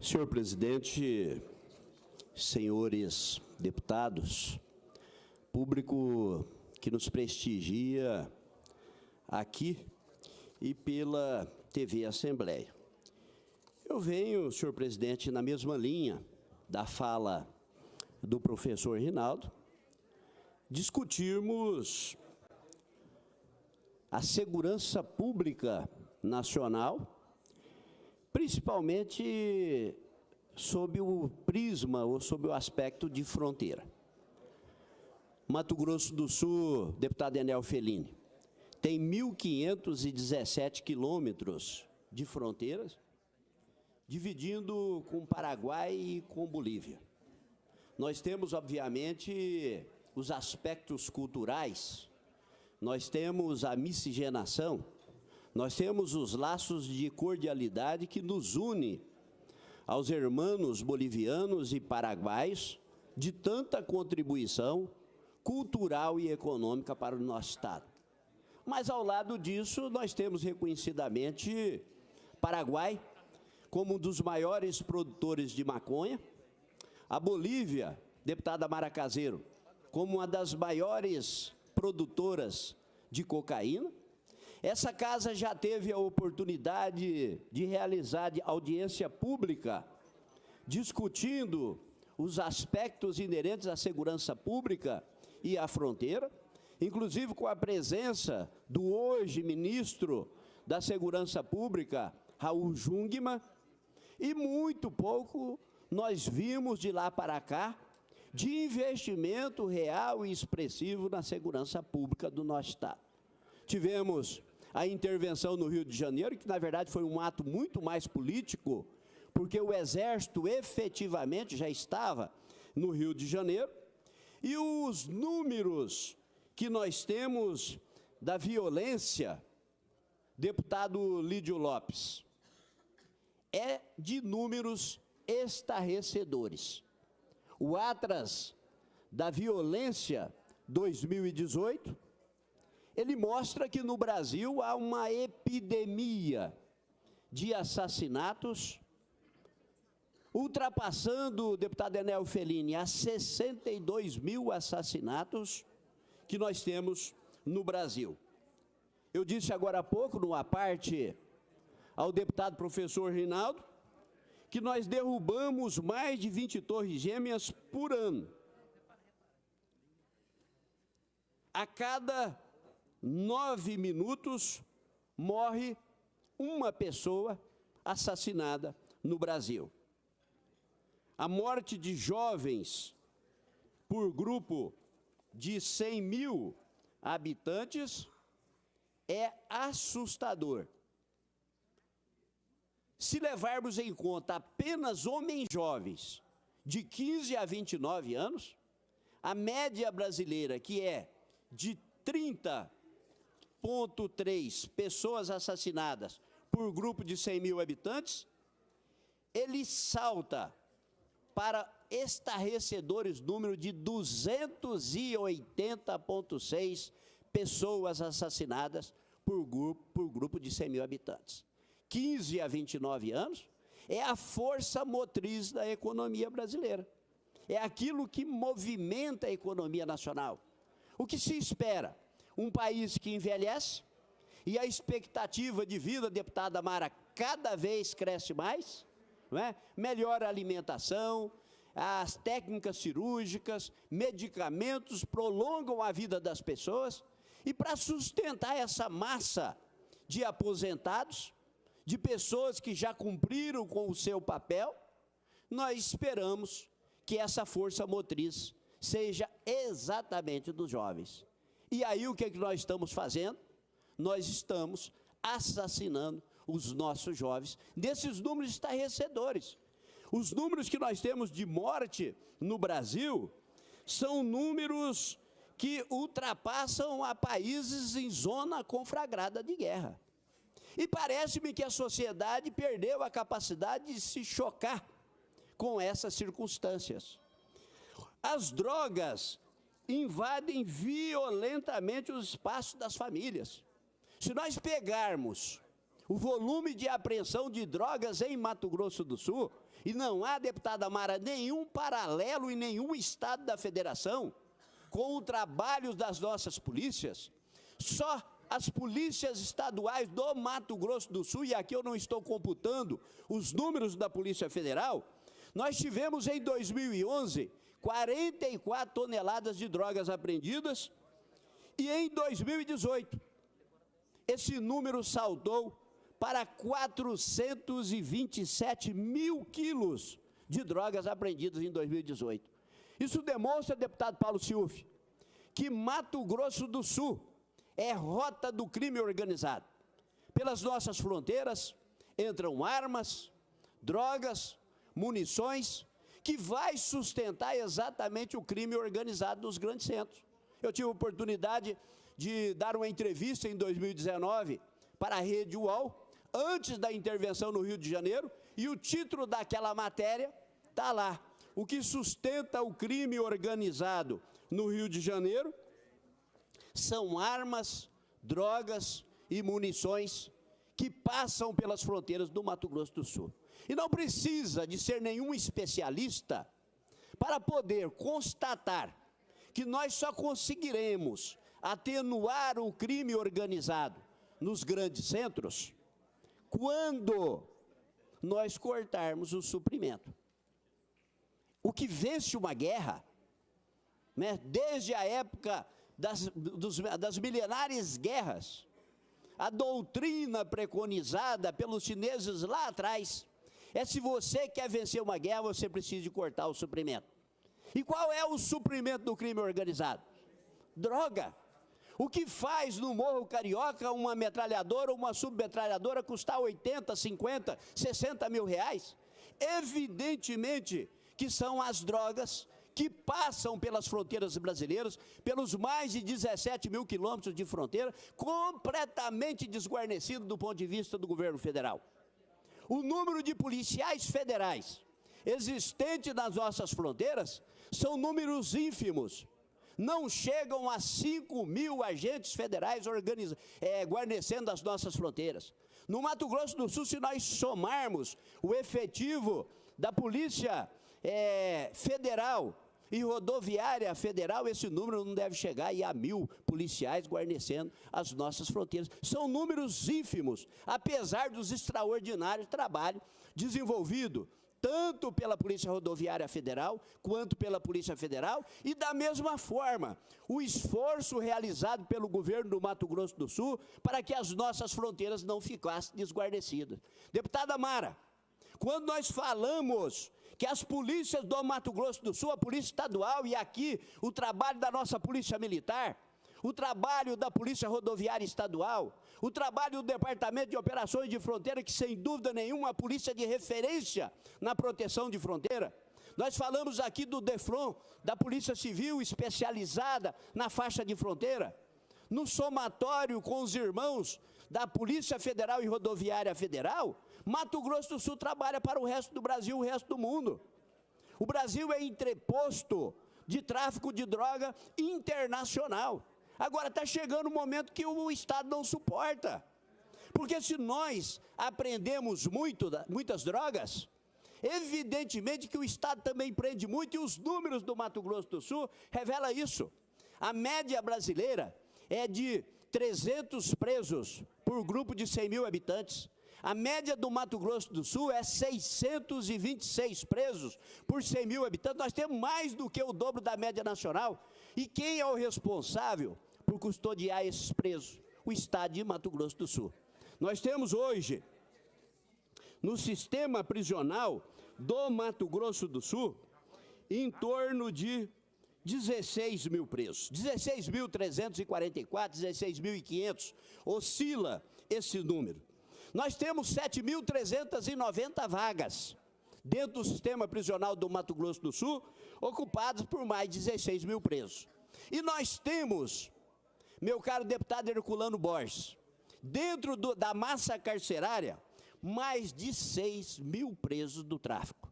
Senhor presidente, senhores deputados, público que nos prestigia aqui e pela TV Assembleia. Eu venho, senhor presidente, na mesma linha da fala do professor Rinaldo, discutirmos a segurança pública nacional, principalmente sob o prisma ou sob o aspecto de fronteira. Mato Grosso do Sul, deputado Enel Felini, tem 1.517 quilômetros de fronteiras, dividindo com o Paraguai e com Bolívia. Nós temos, obviamente, os aspectos culturais, nós temos a miscigenação, nós temos os laços de cordialidade que nos une aos irmãos bolivianos e paraguaios de tanta contribuição cultural e econômica para o nosso Estado. Mas, ao lado disso, nós temos reconhecidamente Paraguai como um dos maiores produtores de maconha, a Bolívia, deputada Mara Caseiro, como uma das maiores produtoras de cocaína. Essa casa já teve a oportunidade de realizar audiência pública, discutindo os aspectos inerentes à segurança pública e à fronteira, inclusive com a presença do hoje ministro da Segurança Pública, Raul Jungmann, e muito pouco nós vimos de lá para cá de investimento real e expressivo na segurança pública do nosso Estado. Tivemos a intervenção no Rio de Janeiro, que na verdade foi um ato muito mais político, porque o Exército efetivamente já estava no Rio de Janeiro, e os números que nós temos da violência, deputado Lídio Lopes, é de números estarrecedores. O Atlas da Violência 2018, ele mostra que no Brasil há uma epidemia de assassinatos, ultrapassando, deputado Enel Felini, a 62 mil assassinatos que nós temos no Brasil. Eu disse agora há pouco, numa parte ao deputado professor Rinaldo, que nós derrubamos mais de 20 torres gêmeas por ano. A cada 9 minutos morre uma pessoa assassinada no Brasil. A morte de jovens por grupo de 100 mil habitantes é assustador. Se levarmos em conta apenas homens jovens de 15 a 29 anos, a média brasileira, que é de 30,3 pessoas assassinadas por grupo de 100 mil habitantes, ele salta para estarrecedores número de 280,6 pessoas assassinadas por grupo de 100 mil habitantes. 15 a 29 anos é a força motriz da economia brasileira. É aquilo que movimenta a economia nacional. O que se espera? Um país que envelhece e a expectativa de vida, deputada Mara, cada vez cresce mais, não é? Melhora a alimentação, as técnicas cirúrgicas, medicamentos prolongam a vida das pessoas, e para sustentar essa massa de aposentados, de pessoas que já cumpriram com o seu papel, nós esperamos que essa força motriz seja exatamente dos jovens. E aí o que é que nós estamos fazendo? Nós estamos assassinando os nossos jovens, desses números estarrecedores. Os números que nós temos de morte no Brasil são números que ultrapassam a países em zona conflagrada de guerra. E parece-me que a sociedade perdeu a capacidade de se chocar com essas circunstâncias. As drogas invadem violentamente os espaços das famílias. Se nós pegarmos o volume de apreensão de drogas em Mato Grosso do Sul, e não há, deputada Mara, nenhum paralelo em nenhum estado da federação com o trabalho das nossas polícias. Só as polícias estaduais do Mato Grosso do Sul, e aqui eu não estou computando os números da Polícia Federal, nós tivemos em 2011 44 toneladas de drogas apreendidas, e em 2018 esse número saltou para 427 mil quilos de drogas apreendidas em 2018. Isso demonstra, deputado Paulo Schiuf, que Mato Grosso do Sul é rota do crime organizado. Pelas nossas fronteiras entram armas, drogas, munições, que vai sustentar exatamente o crime organizado dos grandes centros. Eu tive a oportunidade de dar uma entrevista em 2019 para a Rede UOL, antes da intervenção no Rio de Janeiro, e o título daquela matéria está lá: o que sustenta o crime organizado no Rio de Janeiro são armas, drogas e munições que passam pelas fronteiras do Mato Grosso do Sul. E não precisa de ser nenhum especialista para poder constatar que nós só conseguiremos atenuar o crime organizado nos grandes centros quando nós cortarmos o suprimento. O que vence uma guerra, né, desde a época das milenares guerras, a doutrina preconizada pelos chineses lá atrás, é: se você quer vencer uma guerra, você precisa de cortar o suprimento. E qual é o suprimento do crime organizado? Droga. O que faz no Morro Carioca uma metralhadora ou uma submetralhadora custar 80, 50, 60 mil reais? Evidentemente que são as drogas que passam pelas fronteiras brasileiras, pelos mais de 17 mil quilômetros de fronteira, completamente desguarnecido do ponto de vista do governo federal. O número de policiais federais existentes nas nossas fronteiras são números ínfimos. Não chegam a 5 mil agentes federais guarnecendo as nossas fronteiras. No Mato Grosso do Sul, se nós somarmos o efetivo da Polícia Federal e Rodoviária Federal, esse número não deve chegar aí a 1.000 policiais guarnecendo as nossas fronteiras. São números ínfimos, apesar dos extraordinários trabalhos desenvolvidos tanto pela Polícia Rodoviária Federal, quanto pela Polícia Federal, e da mesma forma, o esforço realizado pelo governo do Mato Grosso do Sul para que as nossas fronteiras não ficassem desguarnecidas. Deputada Mara, quando nós falamos que as polícias do Mato Grosso do Sul, a Polícia Estadual e aqui o trabalho da nossa Polícia Militar, o trabalho da Polícia Rodoviária Estadual, o trabalho do Departamento de Operações de Fronteira, que sem dúvida nenhuma é a polícia de referência na proteção de fronteira. Nós falamos aqui do DEFRON, da Polícia Civil especializada na faixa de fronteira. No somatório com os irmãos da Polícia Federal e Rodoviária Federal, Mato Grosso do Sul trabalha para o resto do Brasil e o resto do mundo. O Brasil é entreposto de tráfico de droga internacional. Agora está chegando um momento que o Estado não suporta. Porque se nós apreendemos muitas drogas, evidentemente que o Estado também prende muito, e os números do Mato Grosso do Sul revelam isso. A média brasileira é de 300 presos por grupo de 100 mil habitantes. A média do Mato Grosso do Sul é 626 presos por 100 mil habitantes. Nós temos mais do que o dobro da média nacional. E quem é o responsável por custodiar esses presos? O Estado de Mato Grosso do Sul. Nós temos hoje, no sistema prisional do Mato Grosso do Sul, em torno de 16 mil presos. 16.344, 16.500, oscila esse número. Nós temos 7.390 vagas dentro do sistema prisional do Mato Grosso do Sul, ocupadas por mais de 16 mil presos. E nós temos, meu caro deputado Herculano Borges, dentro da massa carcerária, mais de 6 mil presos do tráfico.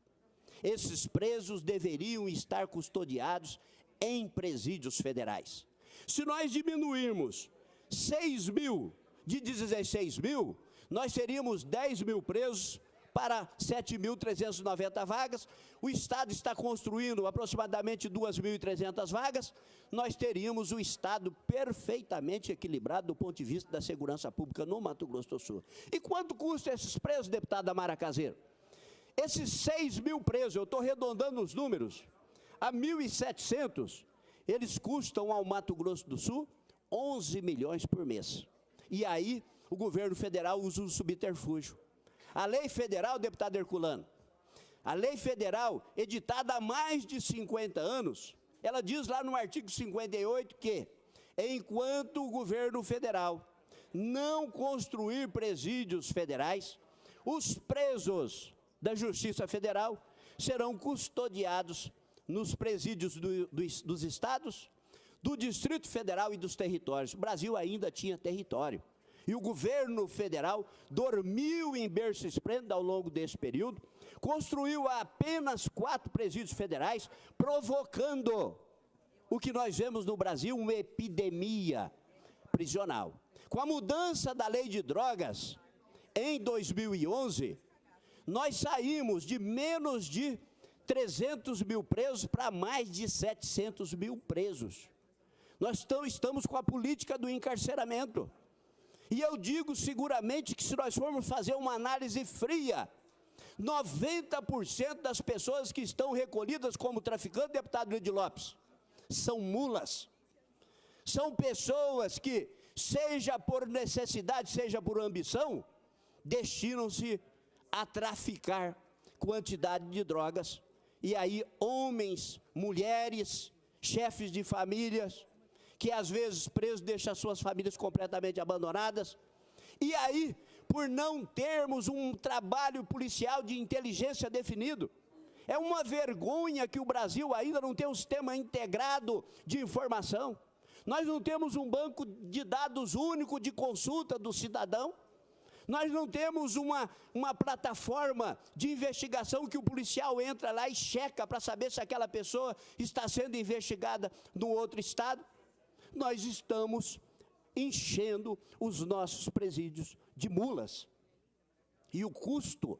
Esses presos deveriam estar custodiados em presídios federais. Se nós diminuirmos 6 mil de 16 mil, nós teríamos 10 mil presos para 7.390 vagas. O Estado está construindo aproximadamente 2.300 vagas. Nós teríamos o Estado perfeitamente equilibrado do ponto de vista da segurança pública no Mato Grosso do Sul. E quanto custam esses presos, deputada Mara Caseiro? Esses 6 mil presos, eu estou arredondando os números, a 1.700, eles custam ao Mato Grosso do Sul 11 milhões por mês. E aí o governo federal usa o subterfúgio. A lei federal, deputado Herculano, a lei federal, editada há mais de 50 anos, ela diz lá no artigo 58 que, enquanto o governo federal não construir presídios federais, os presos da Justiça Federal serão custodiados nos presídios dos estados, do Distrito Federal e dos territórios. O Brasil ainda tinha território. E o governo federal dormiu em berço esplêndido ao longo desse período, construiu apenas 4 presídios federais, provocando o que nós vemos no Brasil, uma epidemia prisional. Com a mudança da lei de drogas, em 2011, nós saímos de menos de 300 mil presos para mais de 700 mil presos. Nós estamos com a política do encarceramento. E eu digo seguramente que se nós formos fazer uma análise fria, 90% das pessoas que estão recolhidas como traficantes, deputado Luiz Lopes, são mulas. São pessoas que, seja por necessidade, seja por ambição, destinam-se a traficar quantidade de drogas. E aí homens, mulheres, chefes de famílias, que às vezes presos deixam as suas famílias completamente abandonadas. E aí, por não termos um trabalho policial de inteligência definido, é uma vergonha que o Brasil ainda não tem um sistema integrado de informação. Nós não temos um banco de dados único de consulta do cidadão. Nós não temos uma plataforma de investigação que o policial entra lá e checa para saber se aquela pessoa está sendo investigada no outro estado. Nós estamos enchendo os nossos presídios de mulas. E o custo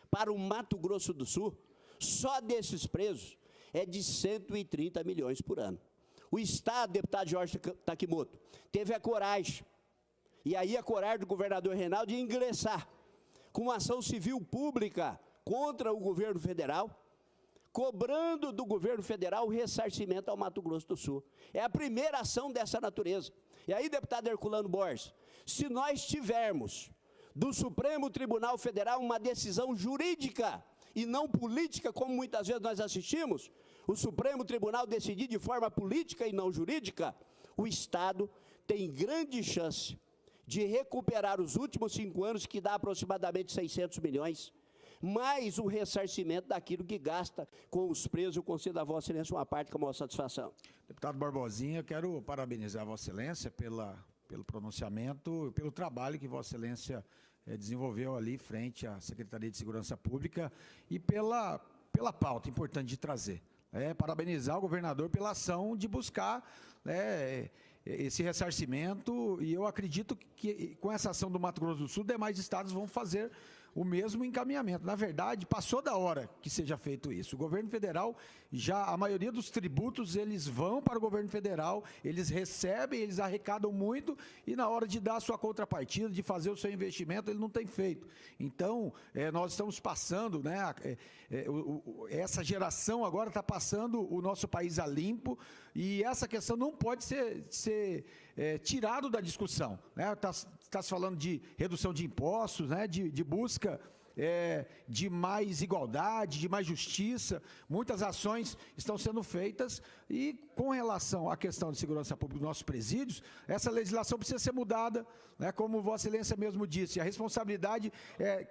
para o Mato Grosso do Sul, só desses presos, é de 130 milhões por ano. O Estado, deputado Jorge Takimoto, teve a coragem, e aí a coragem do governador Reinaldo, de ingressar com uma ação civil pública contra o governo federal, cobrando do governo federal o ressarcimento ao Mato Grosso do Sul. É a primeira ação dessa natureza. E aí, deputado Herculano Borges, se nós tivermos do Supremo Tribunal Federal uma decisão jurídica e não política, como muitas vezes nós assistimos, o Supremo Tribunal decidir de forma política e não jurídica, o Estado tem grande chance de recuperar os últimos 5 anos, que dá aproximadamente 600 milhões, mais o ressarcimento daquilo que gasta com os presos. Eu concedo a Vossa Excelência uma parte com a maior satisfação. Deputado Barbosinha, eu quero parabenizar a Vossa Excelência pelo pronunciamento e pelo trabalho que Vossa Excelência desenvolveu ali frente à Secretaria de Segurança Pública e pela pauta importante de trazer. Parabenizar o governador pela ação de buscar esse ressarcimento, e eu acredito que com essa ação do Mato Grosso do Sul, demais estados vão fazer o mesmo encaminhamento. Na verdade, passou da hora que seja feito isso. O governo federal, a maioria dos tributos, eles vão para o governo federal, eles recebem, eles arrecadam muito, e na hora de dar a sua contrapartida, de fazer o seu investimento, ele não tem feito. Então, nós estamos passando, essa geração agora está passando o nosso país a limpo, e essa questão não pode ser tirado da discussão. Está se falando de redução de impostos, de busca de mais igualdade, de mais justiça. Muitas ações estão sendo feitas, e com relação à questão de segurança pública dos nossos presídios, essa legislação precisa ser mudada, como Vossa Excelência mesmo disse. A responsabilidade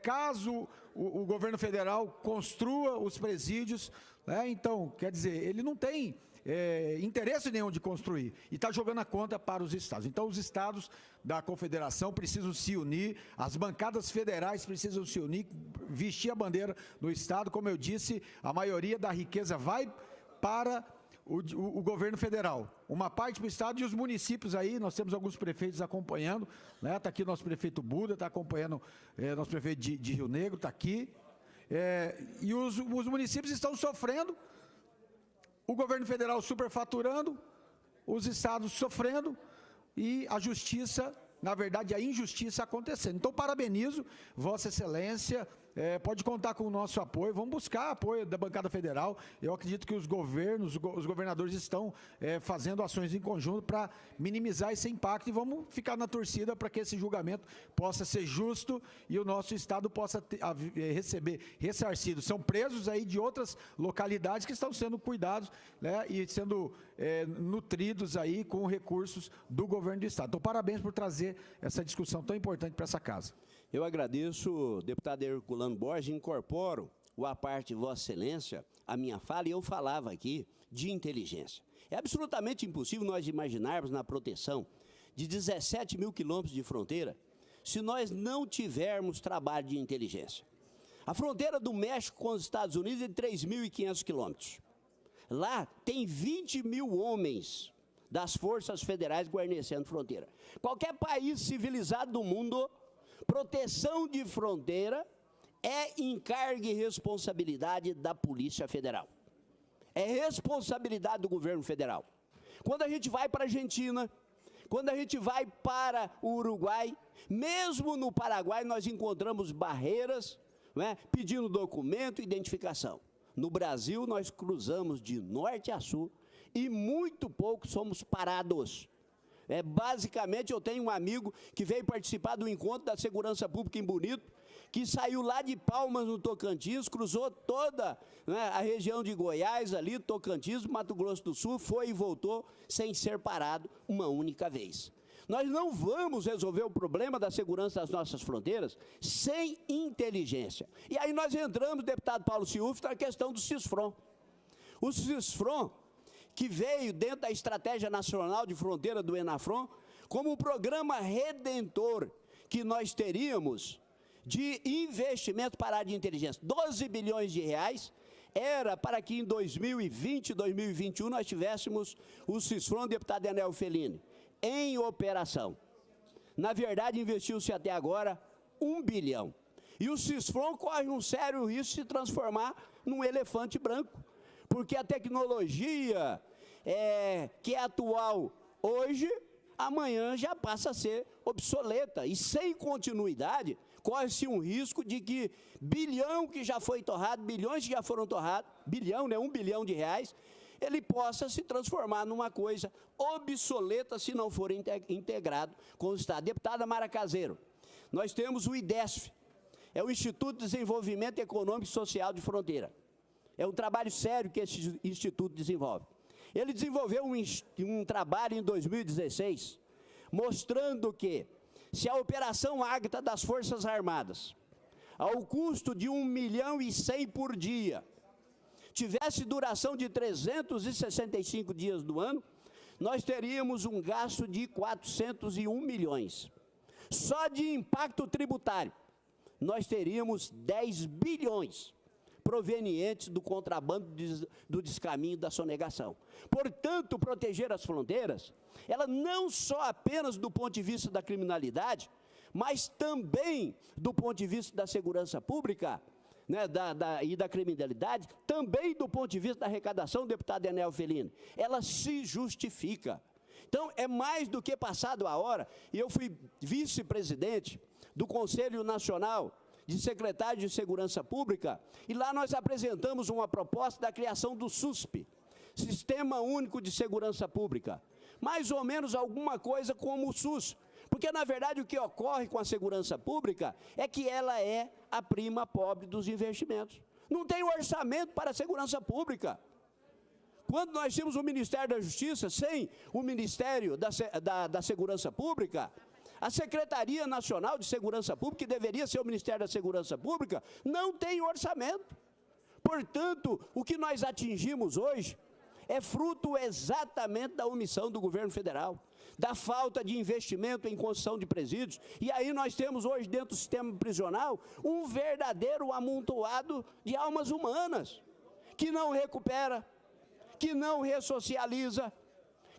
caso o governo federal construa os presídios, então, quer dizer, ele não tem interesse nenhum de construir, e está jogando a conta para os estados. Então, os estados da confederação precisam se unir, as bancadas federais precisam se unir, vestir a bandeira do estado. Como eu disse, a maioria da riqueza vai para o governo federal, uma parte para o estado e os municípios aí, nós temos alguns prefeitos acompanhando, né? Está aqui o nosso prefeito Buda, está acompanhando nosso prefeito de Rio Negro, está aqui, e os municípios estão sofrendo, o governo federal superfaturando, os estados sofrendo e a justiça, na verdade, a injustiça acontecendo. Então, parabenizo Vossa Excelência, pode contar com o nosso apoio, vamos buscar apoio da bancada federal. Eu acredito que os governadores estão fazendo ações em conjunto para minimizar esse impacto e vamos ficar na torcida para que esse julgamento possa ser justo e o nosso estado possa receber ressarcido. São presos aí de outras localidades que estão sendo cuidados, né, e sendo nutridos aí com recursos do governo do estado. Então, parabéns por trazer essa discussão tão importante para essa casa. Eu agradeço, deputado Herculano Borges, incorporo a parte de Vossa Excelência, a minha fala, e eu falava aqui de inteligência. É absolutamente impossível nós imaginarmos na proteção de 17 mil quilômetros de fronteira se nós não tivermos trabalho de inteligência. A fronteira do México com os Estados Unidos é de 3.500 quilômetros. Lá tem 20 mil homens das forças federais guarnecendo fronteira. Qualquer país civilizado do mundo, proteção de fronteira é encargo e responsabilidade da Polícia Federal. É responsabilidade do governo federal. Quando a gente vai para a Argentina, quando a gente vai para o Uruguai, mesmo no Paraguai, nós encontramos barreiras, né, pedindo documento, identificação. No Brasil, nós cruzamos de norte a sul e muito pouco somos parados. Basicamente, eu tenho um amigo que veio participar do encontro da Segurança Pública em Bonito, que saiu lá de Palmas, no Tocantins, cruzou toda, né, a região de Goiás, ali, Tocantins, Mato Grosso do Sul, foi e voltou sem ser parado uma única vez. Nós não vamos resolver o problema da segurança das nossas fronteiras sem inteligência. E aí nós entramos, deputado Paulo Schiuf, na questão do CISFRON. O CISFRON, que veio dentro da Estratégia Nacional de Fronteira do ENAFRON, como um programa redentor que nós teríamos de investimento para a área de inteligência. 12 bilhões de reais era para que em 2020, 2021, nós tivéssemos o CISFRON, deputado Enel Fellini, em operação. Na verdade, investiu-se até agora 1 bilhão. E o CISFRON corre um sério risco de se transformar num elefante branco, porque a tecnologia que é atual hoje, amanhã já passa a ser obsoleta. E sem continuidade, corre-se um risco de que bilhão que já foi torrado, bilhões que já foram torrados, bilhão, né, 1 bilhão de reais, ele possa se transformar numa coisa obsoleta se não for integrado com o Estado. Deputada Mara Caseiro, nós temos o IDESF, é o Instituto de Desenvolvimento Econômico e Social de Fronteira. É um trabalho sério que esse instituto desenvolve. Ele desenvolveu um trabalho em 2016, mostrando que, se a Operação Águita das Forças Armadas, ao custo de 1,1 milhão por dia, tivesse duração de 365 dias do ano, nós teríamos um gasto de 401 milhões. Só de impacto tributário, nós teríamos 10 bilhões provenientes do contrabando, do descaminho, da sonegação. Portanto, proteger as fronteiras, ela não só apenas do ponto de vista da criminalidade, mas também do ponto de vista da segurança pública, né, e da criminalidade, também do ponto de vista da arrecadação, deputado Enel Fellini, ela se justifica. Então, é mais do que passado a hora, e eu fui vice-presidente do Conselho Nacional de Secretários de Segurança Pública, e lá nós apresentamos uma proposta da criação do SUSP, Sistema Único de Segurança Pública, mais ou menos alguma coisa como o SUS, porque, na verdade, o que ocorre com a segurança pública é que ela é a prima pobre dos investimentos. Não tem orçamento para a segurança pública. Quando nós tínhamos o Ministério da Justiça, sem o Ministério da Segurança Pública, a Secretaria Nacional de Segurança Pública, que deveria ser o Ministério da Segurança Pública, não tem orçamento. Portanto, o que nós atingimos hoje é fruto exatamente da omissão do governo federal, da falta de investimento em construção de presídios. E aí nós temos hoje, dentro do sistema prisional, um verdadeiro amontoado de almas humanas, que não recupera, que não ressocializa,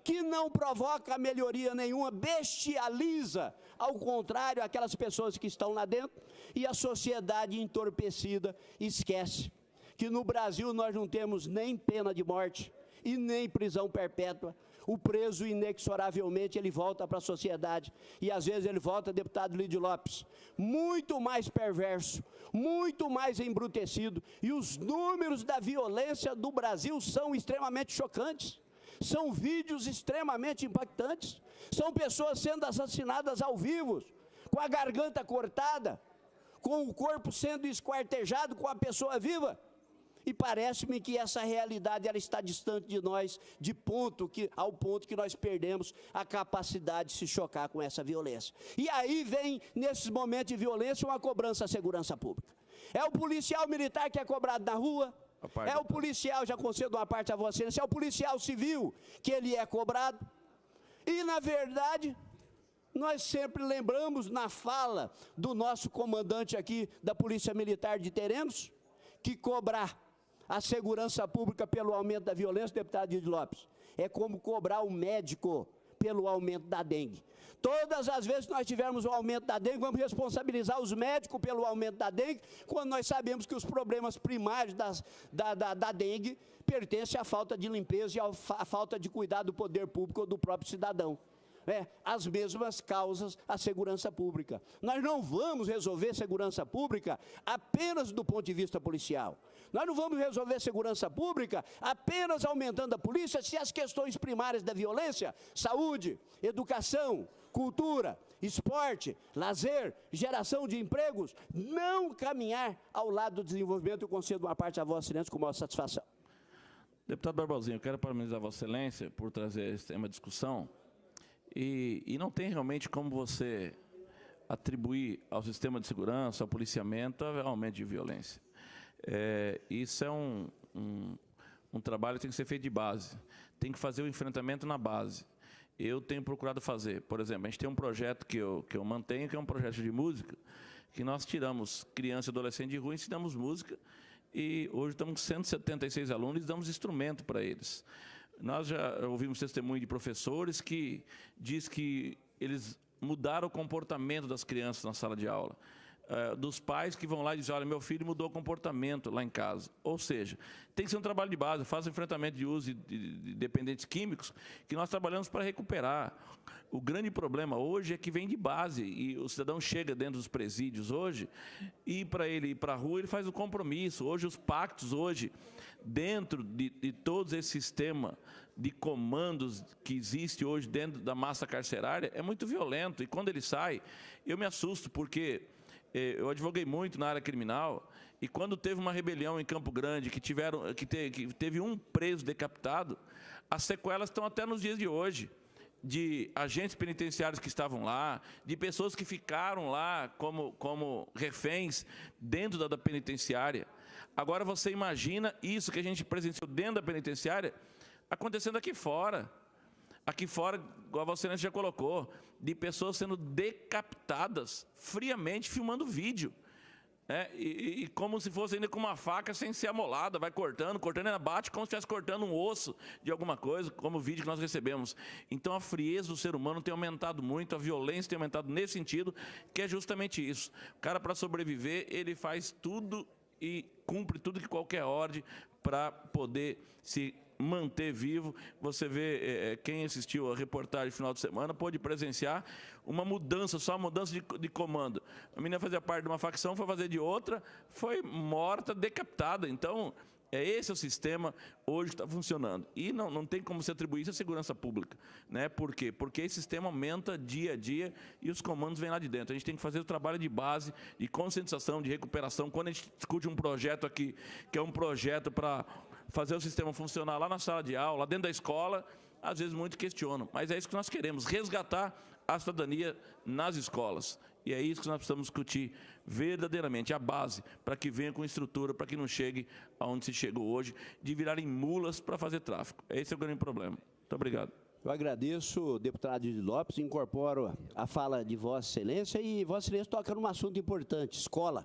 que não provoca melhoria nenhuma, bestializa, ao contrário, aquelas pessoas que estão lá dentro, e a sociedade entorpecida esquece que no Brasil nós não temos nem pena de morte e nem prisão perpétua. O preso, inexoravelmente, ele volta para a sociedade, e às vezes ele volta, deputado Lídio Lopes, muito mais perverso, muito mais embrutecido, e os números da violência do Brasil são extremamente chocantes. São vídeos extremamente impactantes, são pessoas sendo assassinadas ao vivo, com a garganta cortada, com o corpo sendo esquartejado, com a pessoa viva. E parece-me que essa realidade ela está distante de nós, ao ponto que nós perdemos a capacidade de se chocar com essa violência. E aí vem, nesses momentos de violência, uma cobrança à segurança pública. É o policial militar que é cobrado na rua, é o policial, já concedo uma parte a Vossa Excelência, é o policial civil que ele é cobrado. E, na verdade, nós sempre lembramos na fala do nosso comandante aqui da Polícia Militar de Terenos, que cobrar a segurança pública pelo aumento da violência, deputado Lídio Lopes, é como cobrar o médico pelo aumento da dengue. Todas as vezes que nós tivermos o aumento da dengue, vamos responsabilizar os médicos pelo aumento da dengue, quando nós sabemos que os problemas primários da dengue pertencem à falta de limpeza e à falta de cuidado do poder público ou do próprio cidadão. As mesmas causas à segurança pública. Nós não vamos resolver segurança pública apenas do ponto de vista policial. Nós não vamos resolver segurança pública apenas aumentando a polícia se as questões primárias da violência, saúde, educação, cultura, esporte, lazer, geração de empregos, não caminhar ao lado do desenvolvimento. Eu concedo uma parte a Vossa Excelência com maior satisfação. Deputado Barbosinha, eu quero parabenizar Vossa Excelência por trazer esse tema à discussão. E não tem realmente como você atribuir ao sistema de segurança, ao policiamento, ao aumento de violência. Isso é um trabalho que tem que ser feito de base. Tem que fazer o enfrentamento na base. Eu tenho procurado fazer. Por exemplo, a gente tem um projeto que eu mantenho, que é um projeto de música, que nós tiramos criança e adolescente de rua, ensinamos música, e hoje estamos com 176 alunos e damos instrumento para eles. Nós já ouvimos testemunho de professores que diz que eles mudaram o comportamento das crianças na sala de aula. Dos pais que vão lá e dizem, olha, meu filho mudou o comportamento lá em casa. Ou seja, tem que ser um trabalho de base, faz o enfrentamento de uso de dependentes químicos, que nós trabalhamos para recuperar. O grande problema hoje é que vem de base, e o cidadão chega dentro dos presídios hoje, e para ele ir para a rua, ele faz o compromisso. Hoje, os pactos, dentro de todo esse sistema de comandos que existe hoje dentro da massa carcerária, é muito violento. E quando ele sai, eu me assusto, porque eu advoguei muito na área criminal, e quando teve uma rebelião em Campo Grande, que teve um preso decapitado, as sequelas estão até nos dias de hoje, de agentes penitenciários que estavam lá, de pessoas que ficaram lá como reféns dentro da penitenciária. Agora você imagina isso que a gente presenciou dentro da penitenciária acontecendo aqui fora. Aqui fora, igual a Vossa Excelência já colocou, de pessoas sendo decapitadas friamente, filmando vídeo. E como se fosse ainda com uma faca sem ser amolada, vai cortando, ainda bate como se estivesse cortando um osso de alguma coisa, como o vídeo que nós recebemos. Então a frieza do ser humano tem aumentado muito, a violência tem aumentado nesse sentido, que é justamente isso. O cara, para sobreviver, ele faz tudo e cumpre tudo que qualquer ordem para poder se manter vivo. Você vê, quem assistiu a reportagem no final de semana pôde presenciar uma mudança, só uma mudança de comando. A menina fazia parte de uma facção, foi fazer de outra, foi morta, decapitada. Então, esse é o sistema hoje que está funcionando. E não tem como se atribuir isso à segurança pública. Por quê? Porque esse sistema aumenta dia a dia e os comandos vêm lá de dentro. A gente tem que fazer o trabalho de base, de conscientização, de recuperação. Quando a gente discute um projeto aqui, que é um projeto para fazer o sistema funcionar lá na sala de aula, lá dentro da escola, às vezes muitos questionam. Mas é isso que nós queremos, resgatar a cidadania nas escolas. E é isso que nós precisamos discutir verdadeiramente, a base, para que venha com estrutura, para que não chegue aonde se chegou hoje, de virarem mulas para fazer tráfico. Esse é o grande problema. Muito obrigado. Eu agradeço, deputado Lídio Lopes, incorporo a fala de Vossa Excelência, e Vossa Excelência toca num assunto importante, escola.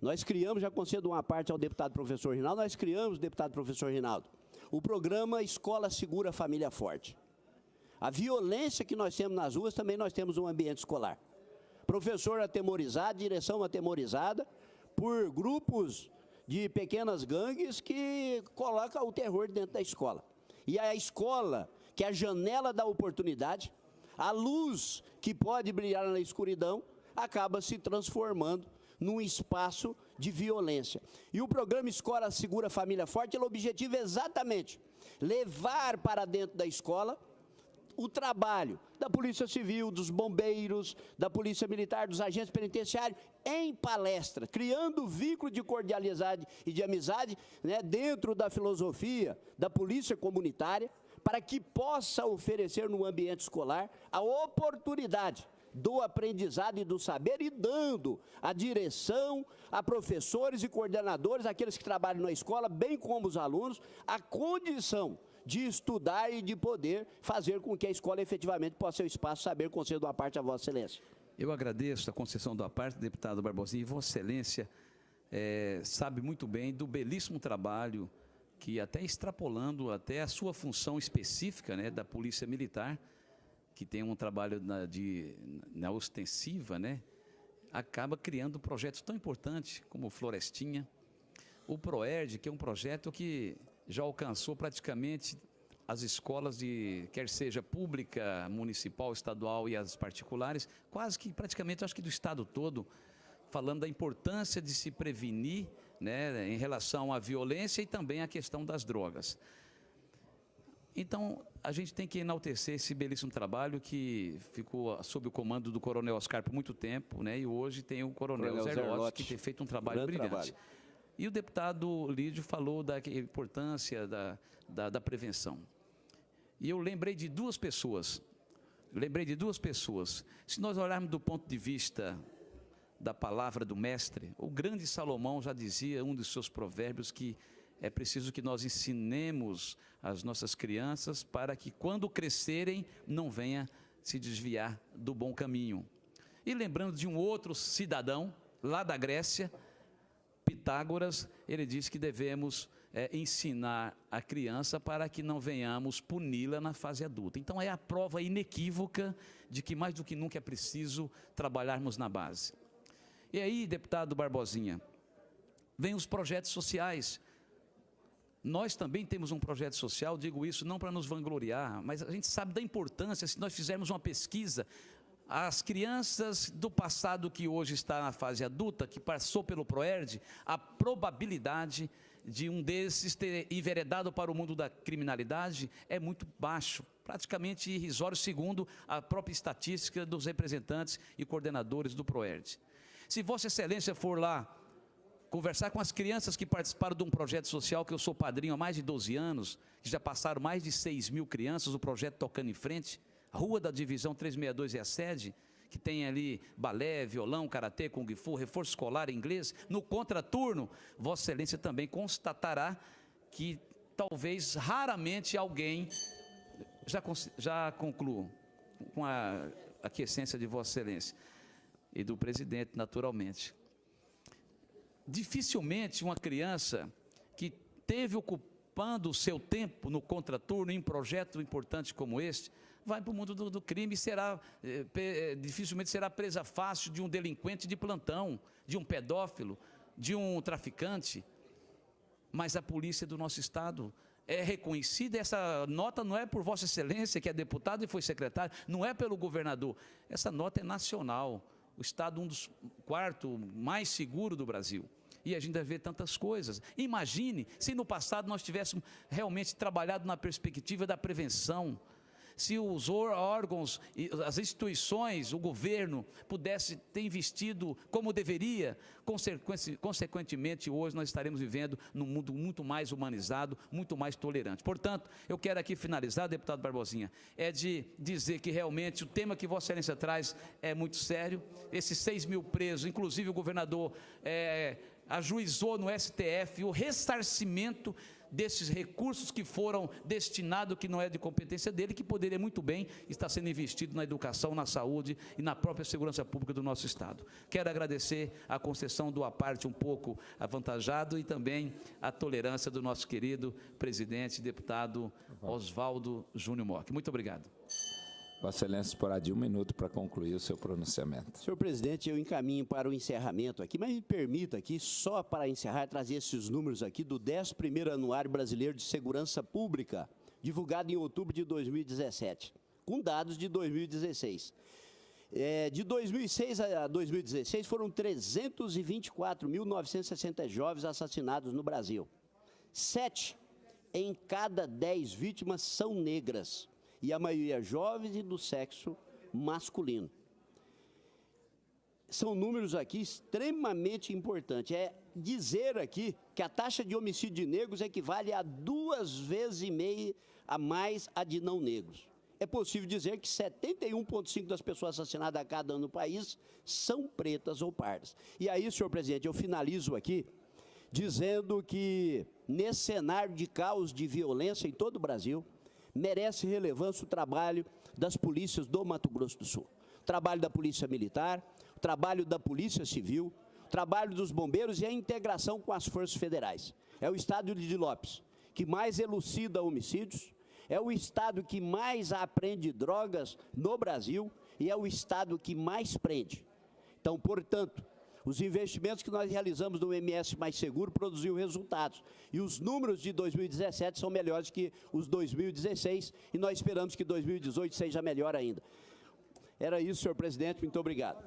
Nós criamos, já concedo uma parte ao deputado professor Rinaldo, nós criamos, deputado professor Rinaldo, o programa Escola Segura, Família Forte. A violência que nós temos nas ruas, também nós temos um ambiente escolar. Professor atemorizado, direção atemorizada, por grupos de pequenas gangues que colocam o terror dentro da escola. E a escola, que é a janela da oportunidade, a luz que pode brilhar na escuridão, acaba se transformando num espaço de violência. E o programa Escola Segura, Família Forte, o objetivo é exatamente levar para dentro da escola o trabalho da Polícia Civil, dos bombeiros, da Polícia Militar, dos agentes penitenciários, em palestra, criando vínculo de cordialidade e de amizade, né, dentro da filosofia da polícia comunitária, para que possa oferecer no ambiente escolar a oportunidade do aprendizado e do saber, e dando a direção a professores e coordenadores, aqueles que trabalham na escola, bem como os alunos, a condição de estudar e de poder fazer com que a escola efetivamente possa ser o espaço saber, concedo a parte a Vossa Excelência. Eu agradeço a concessão da parte, deputado Barbosinha, e Vossa Excelência sabe muito bem do belíssimo trabalho que, até extrapolando até a sua função específica, né, da Polícia Militar, que tem um trabalho na ostensiva, né, acaba criando projetos tão importantes como o Florestinha, o PROERD, que é um projeto que já alcançou praticamente as escolas quer seja pública, municipal, estadual e as particulares, quase que praticamente, acho que do estado todo, falando da importância de se prevenir, né, em relação à violência e também à questão das drogas. Então, a gente tem que enaltecer esse belíssimo trabalho que ficou sob o comando do Coronel Oscar por muito tempo, né, e hoje tem o Coronel Zerlotti, que tem feito um trabalho brilhante. E o deputado Lídio falou da importância da prevenção. E eu lembrei de duas pessoas. Se nós olharmos do ponto de vista da palavra do mestre, o grande Salomão já dizia, um dos seus provérbios, que é preciso que nós ensinemos as nossas crianças para que, quando crescerem, não venha se desviar do bom caminho. E lembrando de um outro cidadão, lá da Grécia, Pitágoras, ele disse que devemos ensinar a criança para que não venhamos puni-la na fase adulta. Então é a prova inequívoca de que mais do que nunca é preciso trabalharmos na base. E aí, deputado Barbosinha, vem os projetos sociais. Nós também temos um projeto social, digo isso não para nos vangloriar, mas a gente sabe da importância, se nós fizermos uma pesquisa, as crianças do passado que hoje está na fase adulta, que passou pelo PROERD, a probabilidade de um desses ter enveredado para o mundo da criminalidade é muito baixo, praticamente irrisório, segundo a própria estatística dos representantes e coordenadores do PROERD. Se Vossa Excelência for lá conversar com as crianças que participaram de um projeto social, que eu sou padrinho há mais de 12 anos, que já passaram mais de 6.000 crianças, o projeto Tocando em Frente, Rua da Divisão 362 é a sede, que tem ali balé, violão, karatê, kung fu, reforço escolar, inglês. No contraturno, Vossa Excelência também constatará que talvez raramente alguém, já concluo com a aquiescência de Vossa Excelência e do presidente, naturalmente. Dificilmente uma criança que teve ocupando o seu tempo no contraturno em um projeto importante como este, vai para o mundo do crime e dificilmente será presa fácil de um delinquente de plantão, de um pedófilo, de um traficante. Mas a polícia do nosso estado é reconhecida, essa nota não é por Vossa Excelência, que é deputado e foi secretário, não é pelo governador, essa nota é nacional. O estado, um dos quarto mais seguro do Brasil. E a gente vai ver tantas coisas. Imagine se no passado nós tivéssemos realmente trabalhado na perspectiva da prevenção, se os órgãos, as instituições, o governo pudesse ter investido como deveria, consequentemente hoje nós estaremos vivendo num mundo muito mais humanizado, muito mais tolerante. Portanto, eu quero aqui finalizar, deputado Barbosinha, de dizer que realmente o tema que Vossa Excelência traz é muito sério. Esses 6.000 presos, inclusive o governador ajuizou no STF o ressarcimento desses recursos que foram destinados, que não é de competência dele, que poderia muito bem estar sendo investido na educação, na saúde e na própria segurança pública do nosso Estado. Quero agradecer a concessão do à parte um pouco avantajado e também a tolerância do nosso querido presidente, deputado Oswaldo Júnior Mock. Muito obrigado. Vossa Excelência disporá de 1 minuto para concluir o seu pronunciamento. Senhor presidente, eu encaminho para o encerramento aqui, mas me permita aqui, só para encerrar, trazer esses números aqui do 11º Anuário Brasileiro de Segurança Pública, divulgado em outubro de 2017, com dados de 2016. De 2006 a 2016, foram 324.960 jovens assassinados no Brasil. 7 em cada 10 vítimas são negras, e a maioria jovens e do sexo masculino. São números aqui extremamente importantes. É dizer aqui que a taxa de homicídio de negros equivale a 2,5 vezes a mais a de não negros. É possível dizer que 71,5% das pessoas assassinadas a cada ano no país são pretas ou pardas. E aí, senhor presidente, eu finalizo aqui dizendo que, nesse cenário de caos de violência em todo o Brasil, merece relevância o trabalho das polícias do Mato Grosso do Sul. O trabalho da Polícia Militar, o trabalho da Polícia Civil, o trabalho dos bombeiros e a integração com as forças federais. É o estado de Lopes que mais elucida homicídios, é o estado que mais apreende drogas no Brasil e é o estado que mais prende. Então, portanto, os investimentos que nós realizamos no MS Mais Seguro produziu resultados. E os números de 2017 são melhores que os 2016 e nós esperamos que 2018 seja melhor ainda. Era isso, senhor presidente. Muito obrigado.